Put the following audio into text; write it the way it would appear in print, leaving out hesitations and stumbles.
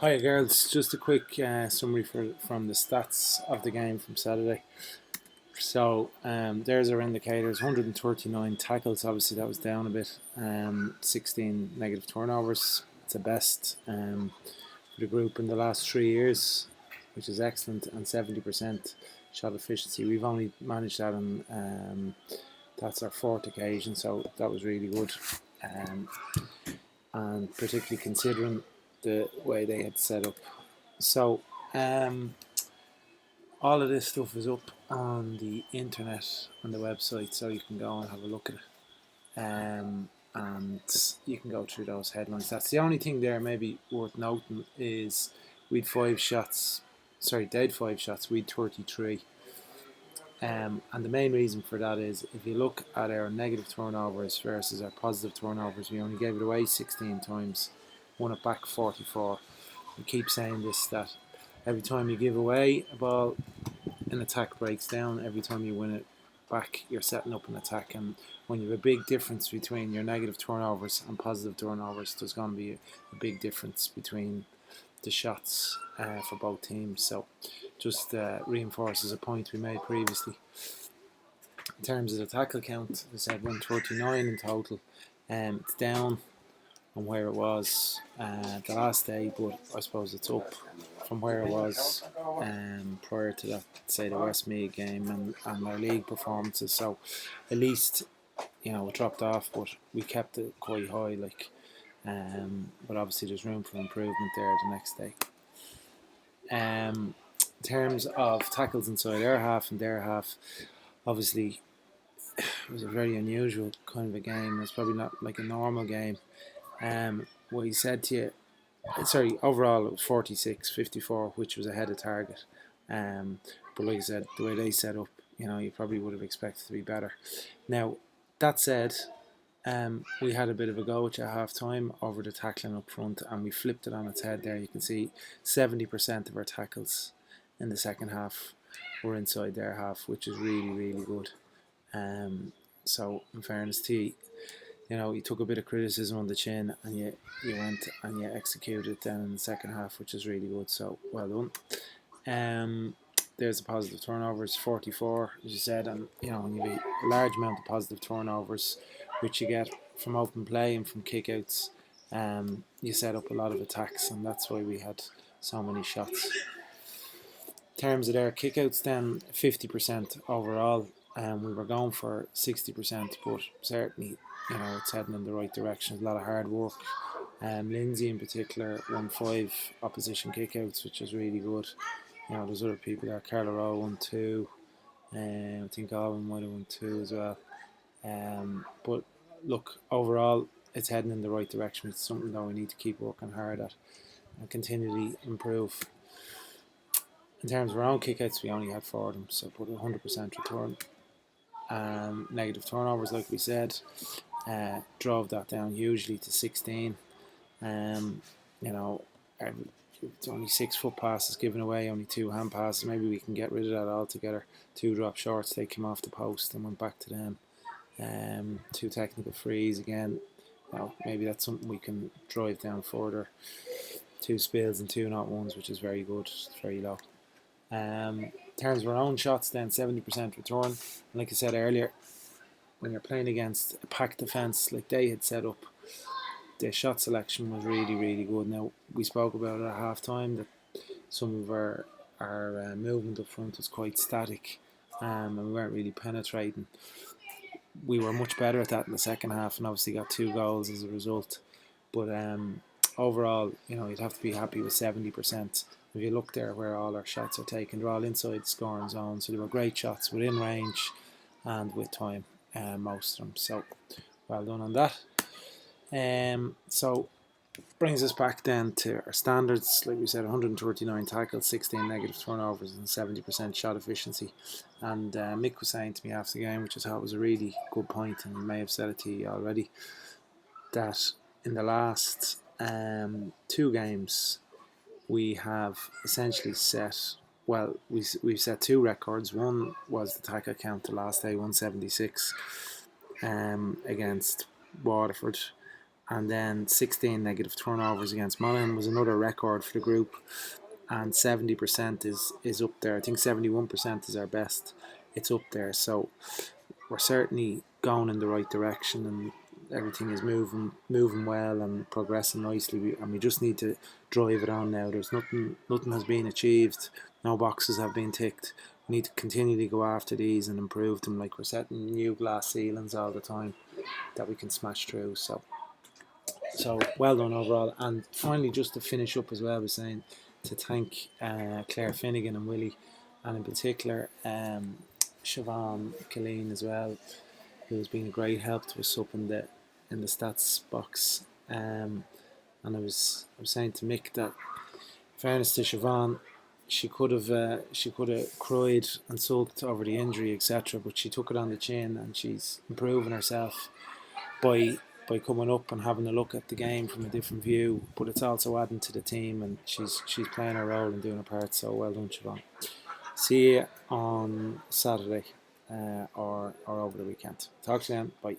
Hi girls, just a quick summary from the stats of the game from Saturday. So there's our indicators: 139 tackles. Obviously, that was down a bit. 16 negative turnovers. It's the best for the group in the last 3 years, which is excellent. And 70% shot efficiency. We've only managed that on that's our fourth occasion, so that was really good. Um, and particularly considering the way they had set up. So, um, all of this stuff is up on the internet on the website, so you can go and have a look at it. And you can go through those headlines. That's the only thing there, maybe worth noting, is we'd 5 shots. Sorry, they'd 5 shots. We'd 33. And the main reason for that is if you look at our negative turnovers versus our positive turnovers, we only gave it away 16 times, won it back 44. We keep saying this, that every time you give away a ball, an attack breaks down. Every time you win it back, you're setting up an attack. And when you have a big difference between your negative turnovers and positive turnovers, there's going to be a big difference between the shots for both teams. So just reinforces a point we made previously. In terms of the tackle count, I said 139 in total. It's down on where it was the last day, but I suppose it's up from where it was prior to that, say the Westmeath game and our league performances. So at least it dropped off, but we kept it quite high. But obviously there's room for improvement there the next day. In terms of tackles inside our half and their half, obviously it was a very unusual kind of a game. It's probably not like a normal game. What he said to you, sorry, overall it was 46-54, which was ahead of target. But like I said, the way they set up, you probably would have expected to be better. Now, that said, we had a bit of a go at half time over the tackling up front, and we flipped it on its head there. You can see 70% of our tackles in the second half were inside their half, which is really, really good. So, in fairness to you, you took a bit of criticism on the chin and you went and you executed it then in the second half, which is really good. So, well done. There's a positive turnovers, 44, as you said, and when you have a large amount of positive turnovers, which you get from open play and from kickouts, you set up a lot of attacks, and that's why we had so many shots. In terms of their kickouts, then 50% overall, we were going for 60%, but certainly, it's heading in the right direction. A lot of hard work. Lindsay in particular won 5 opposition kickouts, which is really good. There's other people there. Carla Rowe won 2. I think Alvin might have won 2 as well. But look, overall, it's heading in the right direction. It's something that we need to keep working hard at and continually improve. In terms of our own kickouts, we only had 4 of them, so put 100% return. Negative turnovers, like we said, drove that down hugely to 16. It's only 6 foot passes given away, only 2 hand passes. Maybe we can get rid of that altogether. 2 drop shorts, they came off the post and went back to them. 2 technical frees again. Maybe that's something we can drive down further. 2 spills and 2 not ones, which is very good. It's very low. In terms of our own shots, then 70% return. And like I said earlier, when you're playing against a packed defence like they had set up, the shot selection was really, really good. Now, we spoke about it at half time that some of our movement up front was quite static, and we weren't really penetrating. We were much better at that in the second half, and obviously got 2 goals as a result. But overall, you'd have to be happy with 70%. If you look there where all our shots are taken, they're all inside the scoring zone, so they were great shots within range and with time, most of them. So well done on that. So brings us back then to our standards. Like we said, 139 tackles, 16 negative turnovers, and 70% shot efficiency. And Mick was saying to me after the game, which I thought was a really good point, and he may have said it to you already, that in the last 2 games we have essentially set, well, we've set 2 records. One was the tackle count the last day, 176 against Waterford. and then 16 negative turnovers against Monaghan was another record for the group, and 70% is up there. I think 71% is our best. It's up there, so we're certainly going in the right direction, and everything is moving well and progressing nicely. And we just need to drive it on now. There's nothing has been achieved. No boxes have been ticked. We need to continually go after these and improve them. Like, we're setting new glass ceilings all the time that we can smash through. So well done overall. And finally, just to finish up as well, I was saying to thank Claire Finnegan and Willie, and in particular Siobhan Killeen as well, who has been a great help to us up in the stats box. And I was saying to Mick that, in fairness to Siobhan, she could have cried and sulked over the injury, etc. But she took it on the chin, and she's improving herself by coming up and having a look at the game from a different view. But it's also adding to the team, and she's playing her role and doing her part. So well done, Siobhan. See you on Saturday or over the weekend. Talk to you then. Bye.